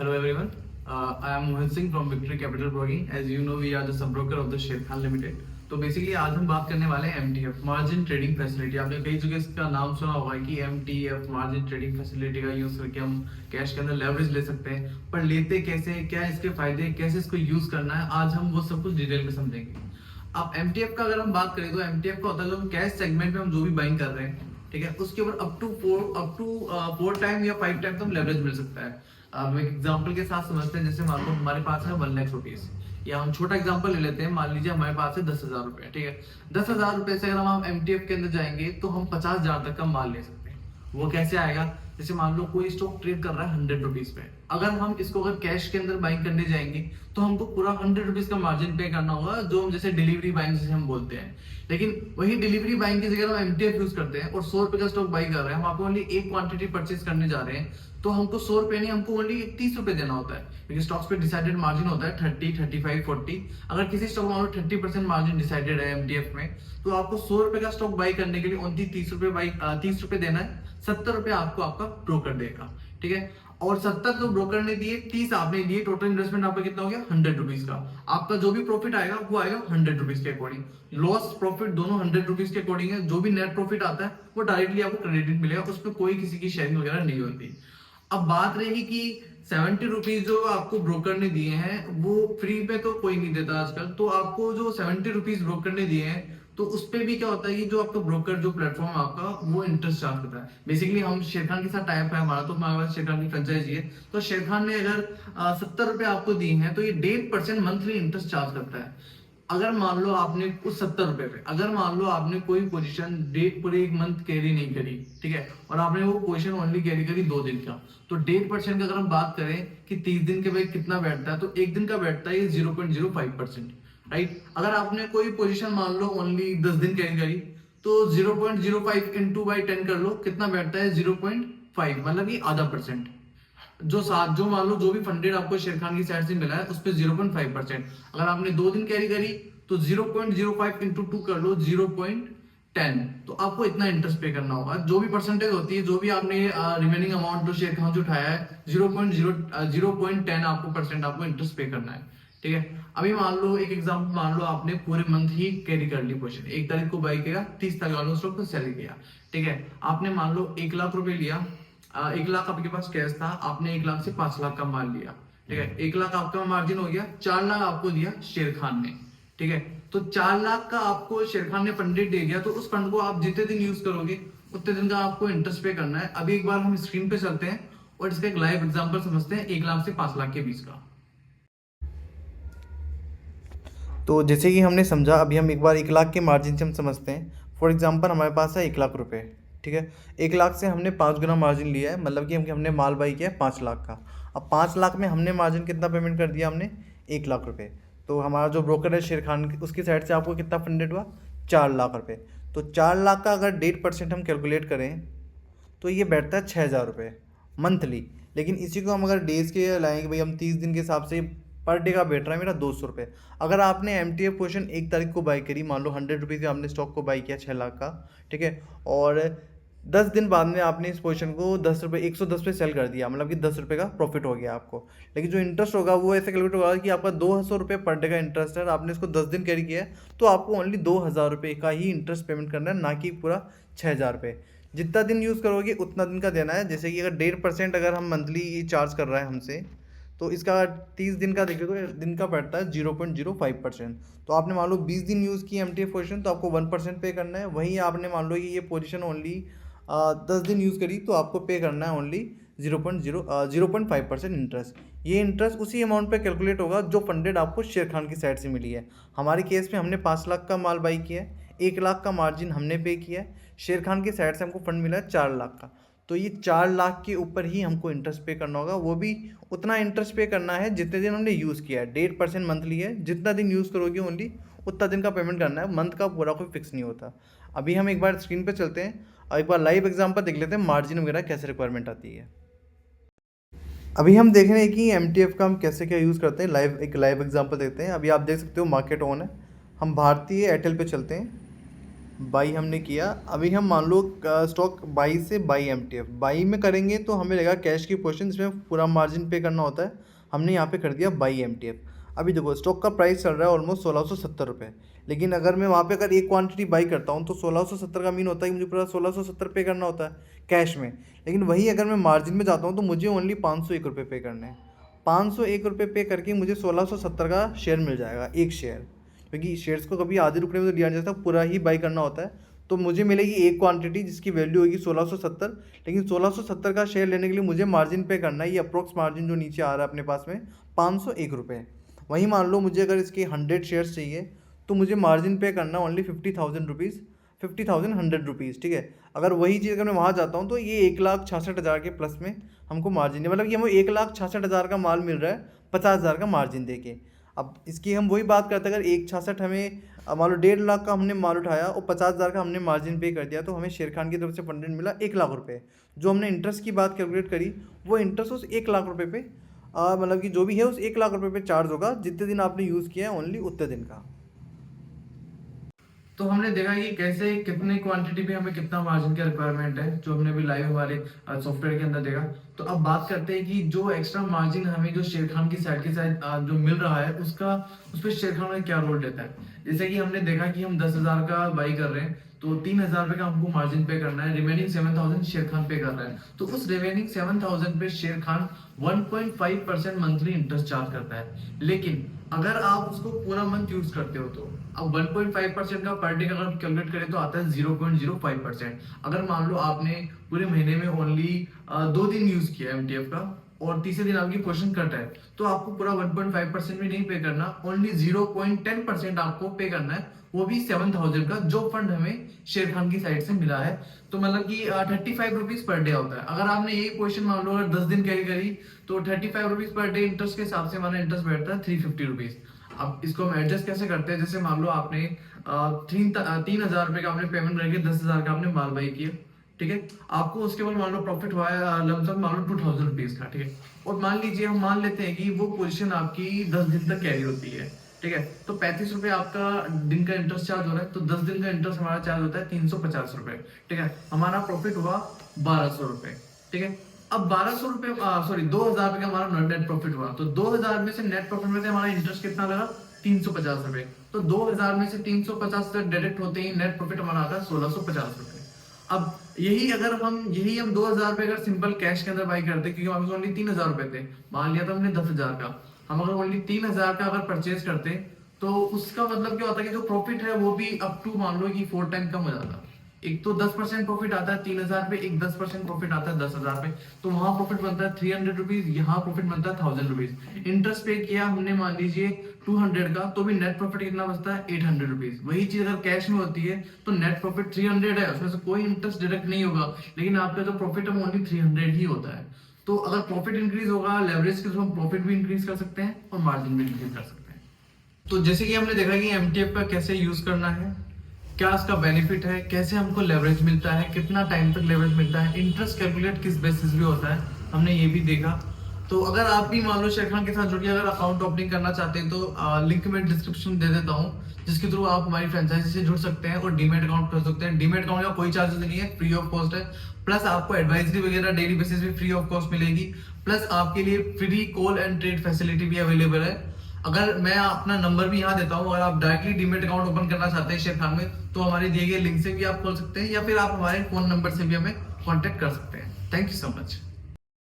Hello everyone. I am Mohit Singh from Victory Capital Broking. As you know, we are the sub broker of the Sharekhan Limited. तो basically आज हम बात करने वाले हैं MTF margin trading facility. आपने कई जगह इसका नाम सुना होगा कि MTF मार्जिन ट्रेडिंग फैसिलिटी का यूज करके हम कैश के अंदर लेवरेज ले सकते हैं, पर लेते कैसे, क्या इसके फायदे, कैसे इसको यूज करना है, आज हम वो सब कुछ डिटेल में समझेंगे। अब MTF का अगर हम बात करें तो MTF का होता है जो हम कैश सेगमेंट में हम जो भी बाइंग कर रहे हैं, ठीक है, उसके ऊपर अप टू 4 टाइम या 5 टाइम तो हम लेवरेज मिल सकता है। हम एक एग्जांपल के साथ समझते हैं। जैसे मान लो हमारे पास है 1 लाख रुपीज, या हम छोटा एग्जांपल ले लेते हैं, मान लीजिए हमारे पास है 10,000 रुपए, ठीक है। 10,000 रुपए से अगर हम MTF के अंदर जाएंगे तो हम 50,000 तक का माल ले सकते हैं। वो कैसे आएगा? जैसे मान लो कोई स्टॉक ट्रेड कर रहा है 100 रुपीज पे, अगर हम इसको अगर कैश के अंदर बाइंग करने जाएंगे तो हमको पूरा 100 रुपीज का मार्जिन पे करना होगा, जो हम जैसे डिलीवरी बाइंग जिसे हम बोलते हैं। लेकिन वही डिलीवरी बाइंग की जगह हम MTF यूज करते हैं और 100 रुपए का स्टॉक बाई कर रहे हैं, हम आपको ओनली एक क्वांटिटी परचेज करने जा रहे हैं, तो हमको 100 रुपए नहीं, हमको ओनली 30 रुपए देना होता है, क्योंकि स्टॉक्स पे डिसाइडेड मार्जिन होता है 30, 35, 40। अगर किसी स्टॉक में 30% मार्जिन डिसाइडेड है MTF में, तो आपको 100 रुपए का स्टॉक बाई करने के लिए ओनली 30 रुपए देना है। 70 रुपए आपको आपका ब्रोकर देगा, ठीक है। और 70 तो ब्रोकर ने दिए, 30 आपने दिए, टोटल इन्वेस्टमेंट आपका कितना हो गया? 100 रुपीज का। आपका जो भी प्रॉफिट आएगा वो आएगा 100 रुपीज के अकॉर्डिंग। लॉस प्रॉफिट दोनों 100 रुपीज के अकॉर्डिंग है। जो भी नेट प्रॉफिट आता है वो डायरेक्टली आपको क्रेडिट मिलेगा, उसमें कोई किसी की शेयरिंग वगैरह नहीं होती। अब बात रही कि 70 रुपीज जो आपको ब्रोकर ने दिए हैं वो फ्री पे तो कोई नहीं देता आजकल, तो आपको जो 70 रुपीज ब्रोकर ने दिए हैं तो उस पे भी क्या होता है कि जो आपका ब्रोकर जो प्लेटफॉर्म है आपका वो इंटरेस्ट चार्ज करता है। बेसिकली हम शेरखान के साथ टाइप है हमारा, तो हमारे पास शेरखान की फ्रेंचाइजी है, तो शेरखान ने अगर 70 रुपए आपको दिए हैं तो ये 1.5% मंथली इंटरेस्ट चार्ज करता है। अगर मान लो आपने उस 70 रुपए पे, अगर मान लो आपने कोई पोजीशन डेट पूरे एक मंथ कैरी नहीं करी, ठीक है, और आपने वो पोजीशन ओनली कैरी करी 2 दिन का, तो 1.5% की अगर हम बात करें कि 30 दिन के भाई कितना बैठता है, तो एक दिन का बैठता है 0.05%, राइट। अगर आपने कोई पोजीशन मान लो ओनली 10 दिन कैरी करी, तो 0.05 इंटू बाई 10 कर लो, कितना बैठता है? 0.5, मतलब कि आधा परसेंट। जो मान लो जो भी फंडेड आपको शेरखान की साइड से मिला है उस पर 0.5%। अगर आपने 2 दिन कैरी करी तो 0.05 इंटू 2 कर लो, 0.10, तो आपको इतना इंटरेस्ट पे करना होगा। जो भी परसेंटेज होती है, जो भी आपने रिमेनिंग अमाउंट जो शेरखान से उठाया है, 0.10 आपको परसेंट आपको इंटरेस्ट पे करना है, ठीक है। अभी मान लो एक एग्जांपल, मान लो आपने पूरे मंथ ही कैरी कर ली पोजीशन, 1 तारीख को बाई किया, 30 तारीख वालों स्टॉक को सेल किया, ठीक है। आपने मान लो 1 लाख रुपए लिया, 1 लाख आपके पास कैश था, आपने 1 लाख से 5 लाख का माल लिया, ठीक है। 1 लाख आपका मार्जिन हो गया, 4 लाख आपको दिया शेरखान ने, ठीक है। तो 4 लाख का आपको शेरखान ने फंडेड दे दिया, तो उस फंड को आप जितने दिन यूज करोगे उतने दिन का आपको इंटरेस्ट पे करना है। अभी एक बार हम स्क्रीन पे चलते हैं और इसका एक लाइव एग्जांपल समझते हैं 1 लाख से 5 लाख के बीच का। तो जैसे कि हमने समझा, अभी हम एक बार 1 लाख के मार्जिन से हम समझते हैं। फॉर एग्जांपल हमारे पास है 1 लाख रुपए, ठीक है। 1 लाख से हमने 5 गुना मार्जिन लिया है, मतलब कि हमने माल बाई किया है 5 लाख का। अब 5 लाख में हमने मार्जिन कितना पेमेंट कर दिया? हमने 1 लाख रुपए। तो हमारा जो ब्रोकर है शेरखान, उसकी साइड से आपको कितना फंडेड हुआ? 4 लाख रुपये। तो 4 लाख का अगर 1.5% हम कैलकुलेट करें तो ये बैठता है 6,000 रुपये मंथली। लेकिन इसी को हम अगर डेज़ के लाएंगे, भाई हम 30 दिन के हिसाब से, पर डे का बैठ रहा है मेरा 200 रुपये। अगर आपने MTF पोजीशन 1 तारीख को बाई करी, मान लो 100 रुपीज़ का आपने स्टॉक को बाई किया 6 लाख का, ठीक है, और 10 दिन बाद में आपने इस पोजीशन को 10 रुपये 110 पे सेल कर दिया, मतलब कि 10 रुपये का प्रॉफिट हो गया आपको। लेकिन जो इंटरेस्ट होगा वो ऐसे कैलकुलेट होगा कि आपका 200 रुपये पर डे का इंटरेस्ट है, आपने इसको 10 दिन कैरी किया है, तो आपको ओनली 2,000 रुपये का ही इंटरेस्ट पेमेंट करना है, ना कि पूरा 6,000 रुपये। जितना दिन यूज़ करोगे उतना दिन का देना है। जैसे कि अगर 1.5% अगर हम मंथली चार्ज कर रहा है हमसे, तो इसका 30 दिन का देखिए तो दिन का पड़ता है 0.05%। तो आपने मान लो 20 दिन यूज़ की MTF पोजीशन, तो आपको 1% पे करना है। वहीं आपने मान लो ये पोजीशन ओनली 10 दिन यूज़ करी, तो आपको पे करना है ओनली 0.5% इंटरेस्ट। ये इंटरेस्ट उसी अमाउंट पे कैलकुलेट होगा जो फंडेड आपको शेरखान की साइड से मिली है। हमारे केस में हमने 5 लाख का माल बाई किया है, 1 लाख का मार्जिन हमने पे किया है, शेरखान की साइड से हमको फंड मिला है 4 लाख का। तो ये 4 लाख के ऊपर ही हमको इंटरेस्ट पे करना होगा, वो भी उतना इंटरेस्ट पे करना है जितने दिन हमने यूज़ किया है। 1.5% मंथली है, जितना दिन यूज़ करोगे ओनली उतना दिन का पेमेंट करना है, मंथ का पूरा कोई फिक्स नहीं होता। अभी हम एक बार स्क्रीन पे चलते हैं और एक बार लाइव एग्जांपल देख लेते हैं मार्जिन वगैरह कैसे रिक्वायरमेंट आती है। अभी हम देख रहे हैं कि MTF का हम कैसे क्या यूज़ करते हैं। एक लाइव एग्जांपल देखते हैं। अभी आप देख सकते हो मार्केट ऑन है। हम भारतीय एयरटेल पे चलते हैं। बाई हमने किया। अभी हम मान लो स्टॉक बाई से बाई MTF बाई में करेंगे तो हमें लगेगा कैश की पोजीशन, इसमें पूरा मार्जिन पे करना होता है। हमने यहाँ पे कर दिया बाई MTF। अभी देखो स्टॉक का प्राइस चल रहा है ऑलमोस्ट 1670 रुपये, लेकिन अगर मैं वहाँ पे अगर एक क्वांटिटी बाई करता हूँ तो 1670 का मीन होता है कि मुझे पूरा 1670 पे करना होता है कैश में। लेकिन वही अगर मैं मार्जिन में जाता हूँ तो मुझे ओनली 501 रुपये पे करने हैं। 501 रुपये पे करके मुझे 1670 का शेयर मिल जाएगा, एक शेयर, क्योंकि शेयर्स को कभी आधे रुपये में तो लिया नहीं जाता, पूरा ही बाई करना होता है। तो मुझे मिलेगी एक क्वांटिटी जिसकी वैल्यू होगी 1670, लेकिन 1670 का शेयर लेने के लिए मुझे मार्जिन पे करना है। ये अप्रोक्स मार्जिन जो नीचे आ रहा है अपने पास में 501 रुपये। वहीं मान लो मुझे अगर इसके 100 शेयर्स चाहिए तो मुझे मार्जिन पे करना ओनली 50,000 रुपीज़, 50,100 रुपीज़, ठीक है। अगर वही चीज़ अगर मैं वहाँ जाता हूँ तो ये 1,66,000 के प्लस में हमको मार्जिन है, मतलब कि हमें 1,66,000 का माल मिल रहा है 50,000 का मार्जिन दे के। अब इसकी हम वही बात करते हैं, अगर 1,66 हमें मान लो 1.5 लाख का हमने माल उठाया और 50,000 का हमने मार्जिन पे कर दिया, तो हमें शेर खान की तरफ से फंडेड मिला 1 लाख रुपये। जो हमने इंटरेस्ट की बात कैलकुलेट करी वो इंटरेस्ट उस 1 लाख रुपये पे मतलब कि जो भी है उस 1 लाख रुपये पे चार्ज होगा, जितने दिन आपने यूज़ किया है ओनली उतने दिन का। तो हमने देखा कि कैसे कितने क्वांटिटी पे हमें कितना मार्जिन का रिक्वायरमेंट है, जो हमने भी लाइव हमारे सॉफ्टवेयर के अंदर देखा। तो अब बात करते हैं कि जो एक्स्ट्रा मार्जिन हमें जो शेर खान की साइड के साथ जो मिल रहा है उसका उस पर शेर खान में क्या रोल रहता है। जैसे कि हमने देखा कि हम 10,000 का बाई कर रहे हैं तो 3,000 रुपये का हमको मार्जिन पे करना है, रिमेनिंग 7,000 शेर खान पे कर रहा है। तो उस रिमेनिंग 7,000 पे शेर खान 1.5% मंथली इंटरेस्ट चार्ज करता है। लेकिन अगर आप उसको पूरा मंथ यूज करते हो तो अब 1.5% का पर डे का अगर कैलकुलेट करें तो आता है 0.05%। अगर मान लो आपने पूरे महीने में ओनली 2 दिन यूज किया MTF का और तीसरे दिन आपकी पोजीशन कट है, तो आपको पूरा 1.5% भी नहीं पे करना, ओनली 0.10% आपको पे करना है, वो भी 7,000 का, जो फंड हमें शेर खान की साइड से मिला है। तो मतलब कि 35 रुपीज पर डे होता है। अगर आपने यही पोजीशन मान लो अगर 10 दिन कैरी करी तो 35 रुपीज पर डे इंटरेस्ट के हिसाब से हमारा इंटरेस्ट बैठता है 350 रुपीज। अब इसको हम एडजस्ट कैसे करते हैं, जैसे मान लो आपने 3,000 रुपए का आपने पेमेंट करके 10,000 का आपने माल बाई किया, ठीक है। आपको उसके बाद मान लो प्रॉफिट हुआ है लमसम मान लो 2,000 रुपीज का, ठीक है। और मान लीजिए हम मान लेते हैं कि वो पोजीशन आपकी 10 दिन तक कैरी होती है, ठीक है। तो 35 रुपए आपका दिन का इंटरेस्ट चार्ज हो रहा है, तो 10 दिन का इंटरेस्ट हमारा चार्ज होता है 350 रुपए, ठीक है। हमारा प्रॉफिट हुआ 1,200 रुपए, ठीक है। अब 1,200 रुपए सॉरी 2,000 रुपए का हमारा नेट प्रॉफिट हुआ, तो 2,000 में से नेट प्रॉफिट में से हमारा इंटरेस्ट कितना लगा 350 रुपए। तो 2,000 में से 350 से डायरेक्ट होते ही नेट प्रॉफिट हमारा आता है 1,650 रुपए। अब यही हम 2,000 रुपए अगर सिंपल कैश के अंदर बाई करते, क्योंकि हमारे ओनली 3,000 रुपए थे, मान लिया था हमने 10,000 का, हम अगर ओनली 3,000 का अगर परचेज करते तो उसका मतलब क्या होता है कि जो प्रॉफिट है वो भी अप टू मान लो कि 4 टाइम कम हो जाता। एक तो 10% प्रॉफिट आता है 3,000 पे, एक 10% प्रॉफिट आता है 10,000 पे, तो वहां प्रॉफिट बनता है 300 रुपीज, यहाँ प्रॉफिट बनता है 1,000 रुपीज। इंटरेस्ट पे किया हमने मान लीजिए 200 का, तो भी नेट प्रॉफिट कितना बचता है 800 रुपीज। वही चीज अगर कैश में होती है तो नेट प्रॉफिट 300 है, उसमें से कोई इंटरेस्ट डायरेक्ट नहीं होगा, लेकिन आपका जो प्रॉफिट है वो ओनली 300 ही होता है। तो अगर प्रॉफिट इंक्रीज होगा लेवरेज के थ्रू हम प्रॉफिट भी इंक्रीज कर सकते हैं और मार्जिन भी इंक्रीज कर सकते हैं। तो जैसे कि हमने देखा कि MTF का कैसे यूज करना है, क्या इसका बेनिफिट है, कैसे हमको लेवरेज मिलता है, कितना टाइम तक लेवरेज मिलता है, इंटरेस्ट कैलकुलेट किस बेसिस पे होता है, हमने ये भी देखा। तो अगर आप भी मान लो शेर खान के साथ जुड़ के अगर अकाउंट ओपनिंग करना चाहते हैं तो लिंक में डिस्क्रिप्शन दे देता हूँ, जिसके थ्रू आप हमारी फ्रेंचाइजी से जुड़ सकते हैं और डीमेट अकाउंट कर सकते हैं। डीमेट अकाउंट का कोई चार्जेस नहीं है, फ्री ऑफ कॉस्ट है। प्लस आपको एडवाइजरी वगैरह डेली बेसिस पे फ्री ऑफ कॉस्ट मिलेगी। प्लस आपके लिए free call and trade facility भी अवेलेबल है। अगर मैं अपना नंबर भी यहाँ देता हूँ, अगर आप डायरेक्टली डीमेट अकाउंट ओपन करना चाहते हैं शेर खान में, तो हमारे दिए गए लिंक से भी आप खोल सकते हैं, या फिर आप हमारे फोन नंबर से भी हमें कॉन्टेक्ट कर सकते हैं। Thank you so much.